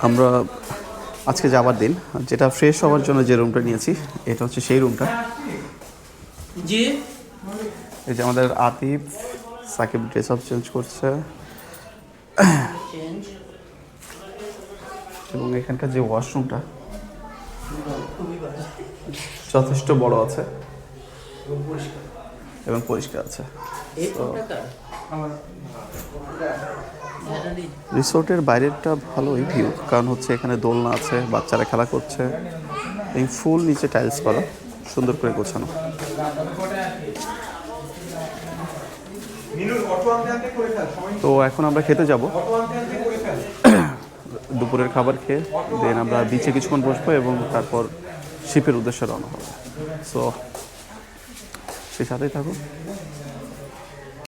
আমরা আজকে যাবার দিন, যেটা ফ্রেশ হওয়ার জন্য যে রুমটা নিয়েছি এটা হচ্ছে সেই রুমটা। জি, এই যে আমাদের Atif Sakib dress up change করছে, এবং এখানকার যে ওয়াশরুমটা যথেষ্ট বড় আছে এবং পরিষ্কার আছে। রিসোর্টের বাইরেরটা ভালোই ভিউ, কারণ হচ্ছে এখানে দোলনা আছে, বাচ্চারা খেলা করছে, এই ফুল নিচে টাইলস করা, সুন্দর করে গোছানো। তো এখন আমরা খেতে যাব, দুপুরের খাবার খেয়ে দেন আমরা বিচে কিছুক্ষণ বসবো এবং তারপর শিপের উদ্দেশ্যে রওনা হবে। সো সেই সাথেই থাকুন।